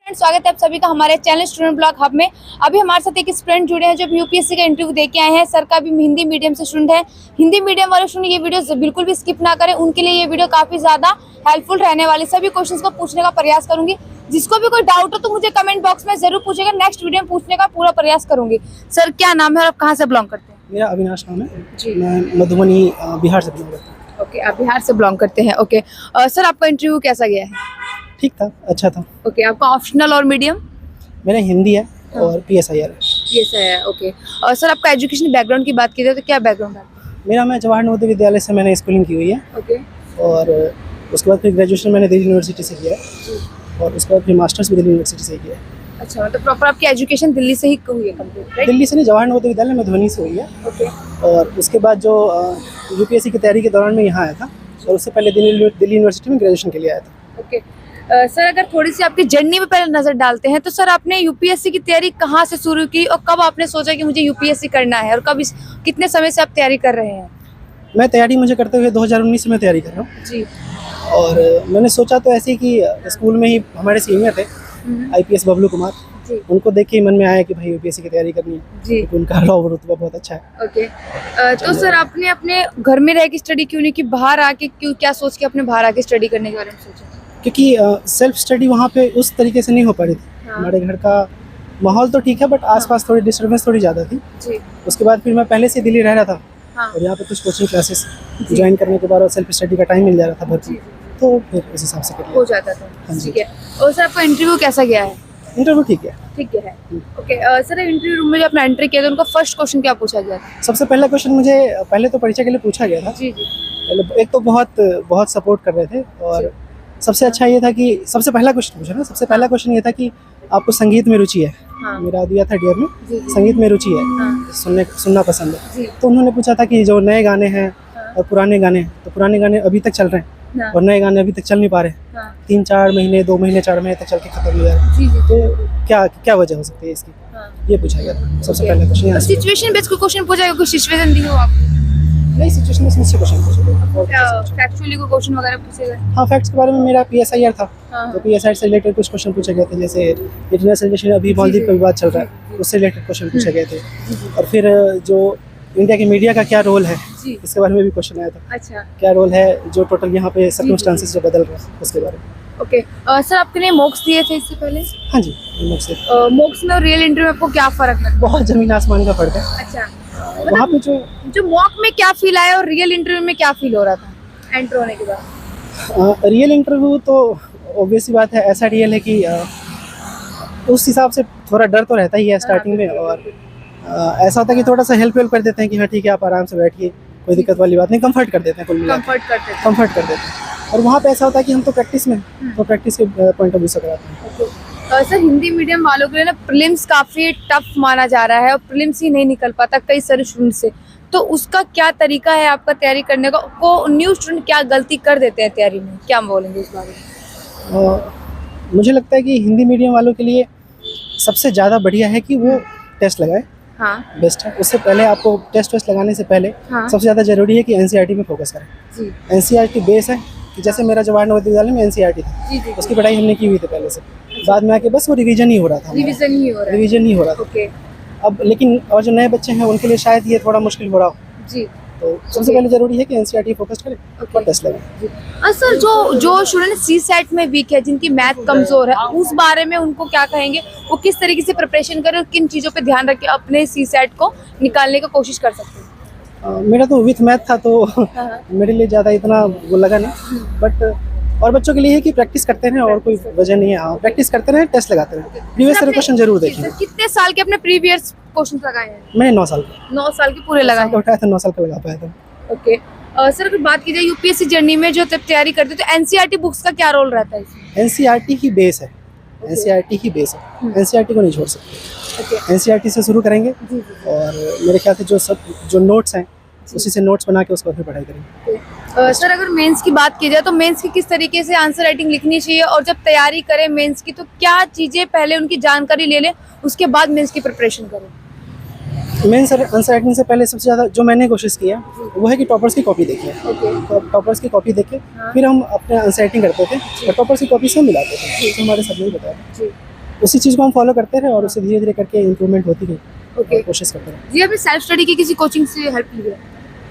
स्वागत है आप सभी का हमारे चैनल स्टूडेंट ब्लॉग हब में। अभी हमारे साथ एक स्टूडेंट जुड़े हैं जो यूपीएससी का इंटरव्यू दे के आए हैं। सर का भी हिंदी मीडियम से स्टूडेंट है। हिंदी मीडियम वाले स्टूडेंट ये वीडियो बिल्कुल भी स्किप ना करें, उनके लिए ये वीडियो काफी ज्यादा हेल्पफुल रहने वाली। सभी क्वेश्चंस को पूछने का प्रयास करूंगी। जिसको भी कोई डाउट हो तो मुझे कमेंट बॉक्स में जरूर पूछेगा, नेक्स्ट वीडियो में पूछने का पूरा प्रयास करूंगी। सर क्या नाम है और आप कहाँ से बिलोंग करते हैं? मेरा अविनाश नाम है जी। मैं मधुबनी बिहार से बिलोंग करता हूँ। ओके, आप बिहार से बिलोंग करते हैं। ओके सर, आपका इंटरव्यू कैसा गया है? ठीक था, अच्छा था। ओके, आपका ऑप्शनल और मीडियम? मेरा हिंदी है और PSIR है। ये है। ओके, और सर आपका एजुकेशन बैकग्राउंड की बात की जाए तो क्या बैकग्राउंड है? मेरा मैं जवाहर नवोदय विद्यालय से मैंने स्कूलिंग की हुई है ओके। और उसके बाद फिर ग्रेजुएशन मैंने दिल्ली यूनिवर्सिटी से किया है और उसके बाद फिर मास्टर्स भी दिल्ली यूनिवर्सिटी से किया है। अच्छा, मतलब प्रॉपर आपकी एजुकेशन दिल्ली से ही हुई है कंप्लीट, राइट? दिल्ली से नहीं, जवाहर नवोदय विद्यालय मधुबनी से हुई है। ओके। और उसके बाद जो UPSC की तैयारी के दौरान मैं यहाँ आया था और उससे पहले दिल्ली यूनिवर्सिटी में ग्रेजुएशन के लिए आया था। ओके सर, अगर थोड़ी सी आपकी जर्नी में पहले नजर डालते हैं तो सर आपने यूपीएससी की तैयारी कहाँ से शुरू की और कब आपने सोचा कि मुझे यूपीएससी करना है और कब कितने समय से आप तैयारी कर रहे हैं? मैं तैयारी मुझे करते हुए 2019 से मैं तैयारी कर रहा हूँ। जी। और मैंने सोचा तो ऐसे ही कि स्कूल में ही हमारे सीनियर थे IPS बबलू कुमार, उनको देख के मन में आया कि भाई UPSC की तैयारी करनी है जी। तो उनका अलाव रुतबा बहुत अच्छा है। ओके तो सर आपने अपने घर में रह के स्टडी क्यों नहीं की, बाहर आके क्यों, क्या सोच के अपने बाहर आके स्टडी करने के बारे में सोचा? क्योंकि सेल्फ स्टडी वहाँ पे उस तरीके से नहीं हो पा रही थी। हाँ। हमारे घर का माहौल तो ठीक है बट आसपास थोड़ी डिस्टर्बेंस थोड़ी ज़्यादा थी। जी। उसके बाद फिर मैं पहले से दिल्ली रह रहा था। हाँ। और यहाँ पे कुछ कोचिंग क्लासेस ज्वाइन करने के बाद सेल्फ स्टडी का टाइम मिल जा रहा था भरपूर, तो फिर उस हिसाब से कर हो जाता था। हाँ जी। ठीक है। और सर आपका इंटरव्यू कैसा गया है? इंटरव्यू ठीक है। ठीक है। ओके सर, इंटरव्यू रूम में जब अपना एंट्री किया तो उनका फर्स्ट क्वेश्चन क्या पूछा गया था? सबसे पहला क्वेश्चन मुझे पहले तो परिचय के लिए पूछा गया था। जी जी। पहले एक तो बहुत सपोर्ट कर रहे थे और सबसे अच्छा ये था कि सबसे पहला क्वेश्चन पूछा ना, सबसे पहला क्वेश्चन ये था कि आपको संगीत में रुचि है? हाँ। मेरा दिया था डियर में जी। संगीत में रुचि है, हाँ। सुनना पसंद है। जी। तो उन्होंने पूछा था कि जो नए गाने हैं और पुराने गाने हैं, तो पुराने गाने अभी तक चल रहे हैं हाँ। और नए गाने अभी तक चल नहीं पा रहे, हाँ। 3-4 महीने 2 महीने 4 महीने तक चल के खत्म हो जा रहे हैं। जी जी। तो क्या वजह हो सकती है इसकी? हाँ। ये पूछा गया था सबसे पहला क्वेश्चन। सिचुएशन बेस्ड कोई क्वेश्चन पूछा गया, कोई सिचुएशन दी हो आपको? नहीं, सिचुएशन में से क्वेश्चन पूछे क्या गए। फैक्चुअली कोई क्वेश्चन वगैरह पूछे गए? हाँ, फैक्ट्स के बारे में मेरा PSIR था। हाँ। तो PSIR से रिलेटेड कुछ क्वेश्चन पूछे गए थे, जैसे इंटरनेशनल रिलेशन अभी मालदीव का विवाद चल रहा है, उससे रिलेटेड क्वेश्चन पूछे गए थे। और फिर जो इंडिया के मीडिया का क्या रोल है जी। इसके बारे में भी क्वेश्चन आया था। अच्छा। क्या रोल है जो टोटल यहाँ पे सर्कमस्टांसेस जो बदल रहे हैं उसके बारे में। ओके सर, आपके लिए मॉक्स दिए थे इससे पहले? हाँ जी, मुझसे मॉक्स में और रियल इंटरव्यू में आपको क्या फर्क लगता बहुत ज़मीन आसमान का फर्क है। अच्छा, वहाँ पे जो मॉक में क्या फील आया और रियल इंटरव्यू में क्या फील हो रहा था एंटर होने के बाद? रियल इंटरव्यू तो ऑब्वियस सी बात है, ऐसा रियल है कि उस हिसाब से थोड़ा डर तो रहता ही है स्टार्टिंग में। और ऐसा होता है कि थोड़ा सा हेल्प कर देते हैं कि हाँ ठीक है आप आराम से बैठिए, कोई दिक्कत वाली बात नहीं, कंफर्ट कर देते हैं कुल मिला कंफर्ट करते थे। कंफर्ट कर देते हैं। और वहाँ पे ऐसा होता है कि हम तो प्रैक्टिस में तो प्रैक्टिस के पॉइंट ऑफ व्यू से कराते हैं। सर हिंदी मीडियम वालों के लिए ना प्रीलिम्स काफी टफ माना जा रहा है और प्रीलिम्स ही नहीं निकल पाता कई सारे स्टूडेंट से, तो उसका क्या तरीका है आपका तैयारी करने का? को न्यू स्टूडेंट क्या गलती कर देते हैं तैयारी में, क्या बोलेंगे इस बारे में? मुझे लगता है कि हिंदी मीडियम वालों के लिए सबसे ज़्यादा बढ़िया है कि वो टेस्ट लगाए। हाँ। बेस्ट है। उससे पहले आपको टेस्ट लगाने से पहले हाँ। सबसे ज़्यादा जरूरी है कि NCERT में फोकस करें। जी। NCERT बेस है कि जैसे मेरा जवाहर नवोदय विद्यालय में NCERT था, जी जी। उसकी पढ़ाई हमने की हुई थी पहले से, बाद में आके बस वो रिवीजन ही हो रहा था। रिवीजन ही हो रहा है। रिवीजन ही हो रहा था। ओके। अब लेकिन और जो नए बच्चे हैं उनके लिए शायद ये थोड़ा मुश्किल हो रहा हो, जी। तो सबसे पहले जरूरी है कि NCERT फोकस करें और टेस्ट लगाएं। सर जो स्टूडेंट CSAT में वीक है, जिनकी मैथ कमजोर है, उस बारे में उनको क्या कहेंगे? वो किस तरीके से प्रिपरेशन करें और किन चीज़ों पे ध्यान रख के अपने CSAT को निकालने की कोशिश कर सकते हैं? मेरा तो विथ मैथ था तो मेरे लिए ज़्यादा इतना वो लगा नहीं, बट और बच्चों के लिए है कि प्रैक्टिस करते रहें और कोई वजह नहीं है। हाँ, प्रैक्टिस करते रहें, टेस्ट लगाते रहें, प्रीवियस ईयर क्वेश्चन जरूर देखें। कितने साल के अपने प्रीवियस क्वेश्चन लगाए हैं? मैंने 9 साल का 9 साल के पूरे लगाए हैं। उठाया था, 9 साल का लगा पाया था। ओके सर, अगर बात की जाए UPSC जर्नी में जो तैयारी करते तो NCERT बुक्स का क्या रोल रहता है इसमें? NCERT ही बेस है। NCERT ही बेस है। NCERT को नहीं छोड़ सकते। NCERT से शुरू करेंगे और मेरे ख्याल से जो नोट्स हैं उसी से नोट्स बना के उसको फिर पढ़ाई करेंगे। सर अगर मेंस की बात की जाए तो मेंस की किस तरीके से आंसर राइटिंग लिखनी चाहिए, और जब तैयारी करें मेंस की तो क्या चीज़ें पहले उनकी जानकारी ले लें उसके बाद मेंस की प्रिपरेशन करें? मेंस आंसर राइटिंग से पहले सबसे ज़्यादा जो मैंने कोशिश किया वो है कि टॉपर्स की कॉपी देखिए। तो टॉपर्स की कॉपी देख के फिर हम अपने आंसर राइटिंग करते थे और टॉपर्स की कॉपी से मिलाते थे, तो हमारे सब ने बताया। उसी चीज़ को हम फॉलो करते रहे और उससे धीरे धीरे करके इम्प्रूवमेंट होती गई। ओके कोशिश करते रहे। जी, आपने सेल्फ स्टडी की किसी कोचिंग से हेल्प ली है?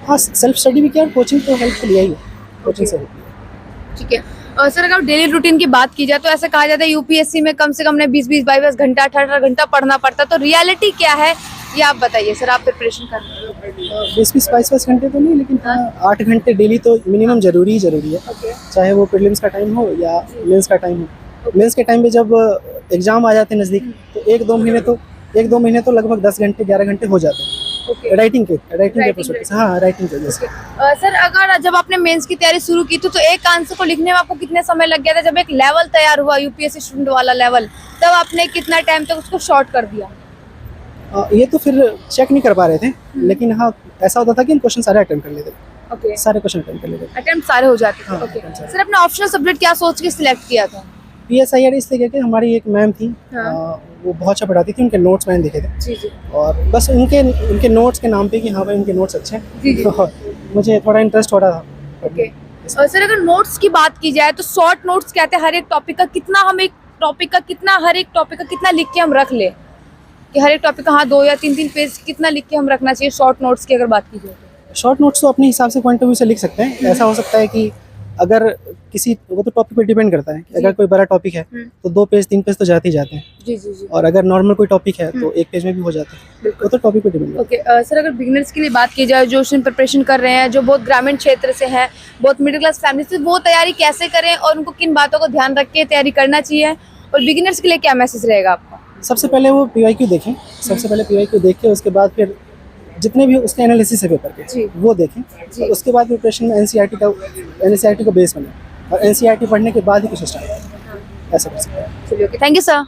हाँ, सेल्फ स्टडी भी किया और कोचिंग तो हेल्प लिया ही है, कोचिंग से help लिया। ठीक है। और सर अगर डेली रूटीन की बात की जाए तो ऐसा कहा जाता है यूपीएससी में कम से कम ने 20-20, 22 घंटा, 18 घंटा पढ़ना पड़ता है, तो रियलिटी क्या है ये आप बताइए सर, आप प्रिपरेशन कर रहे हैं। 20-20, 22 घंटे तो नहीं, लेकिन हाँ 8 घंटे डेली तो मिनिमम जरूरी ही जरूरी है। ओके चाहे वो प्रीलिम्स का टाइम हो या मेंस का टाइम हो। मेंस के टाइम पे जब एग्जाम आ जाते हैं नज़दीक, तो 1-2 महीने तो लगभग 10 घंटे 11 घंटे हो जाते हैं ओके राइटिंग के Writing perspective से। हाँ, राइटिंग के वजह से। सर अगर जब आपने मेंस की तैयारी शुरू की थी तो एक आंसर को लिखने में आपको कितने समय लग गया था? जब एक लेवल तैयार हुआ यूपीएससी स्टूडेंट वाला लेवल, तब आपने कितना टाइम तक उसको शॉर्ट कर दिया? ये तो फिर चेक नहीं कर पा रहे थे, लेकिन हाँ ऐसा होता था कि हम क्वेश्चन सारे अटेम्प्ट कर लेते थे। ओके सारे क्वेश्चन अटेम्प्ट कर लेते थे। अटेम्प्ट सारे हो जाते थे। हाँ, ओके attempt सारे। सर अपना ऑप्शनल सब्जेक्ट क्या सोच के सिलेक्ट किया था? PSIR इसलिए कि हमारी एक मैम थी, हाँ। वो बहुत अच्छा पढ़ाती थी, उनके नोट्स मैंने देखे थे जी जी और बस उनके नोट्स के नाम पे कि हाँ भाई उनके नोट्स अच्छे जी, जी। हैं, और मुझे थोड़ा इंटरेस्ट हो रहा था। ओके और सर अगर नोट्स की बात की जाए तो शॉर्ट नोट्स कहते हैं हर एक टॉपिक का कितना, हम एक टॉपिक का कितना, हर एक टॉपिक का कितना लिख के हम रख ले, कि हर एक टॉपिक का हाँ 2 या 3 पेज कितना लिख के हम रखना चाहिए शॉर्ट नोट्स की अगर बात की जाए? शॉर्ट नोट्स तो अपने हिसाब से पॉइंट ऑफ व्यू से लिख सकते हैं। ऐसा हो सकता है कि अगर वो तो टॉपिक पे डिपेंड करता है कि अगर कोई बड़ा टॉपिक है तो 2 पेज 3 पेज तो जाते ही जाते हैं, जी जी जी और अगर नॉर्मल कोई टॉपिक है तो 1 पेज में भी हो जाता है। वो तो टॉपिक पे डिपेंड ओके सर अगर बिगिनर्स के लिए बात की जाए जो प्रिपरेशन कर रहे हैं, जो बहुत ग्रामीण क्षेत्र से हैं, बहुत मिडिल क्लास फैमिली से, वो तैयारी कैसे करें और उनको किन बातों को ध्यान रख के तैयारी करना चाहिए, और बिगिनर्स के लिए क्या मैसेज रहेगा आपका? सबसे पहले वो PYQ देखें, सबसे पहले PYQ देख के उसके बाद फिर जितने भी उसके एनालिसिस है पेपर जी। के वो देखें, और उसके बाद प्रिपरेशन में NCERT का बेस बने, और NCERT पढ़ने के बाद ही कुछ स्टार्ट ऐसा कर सकते हैं। चलिए ओके, थैंक यू सर।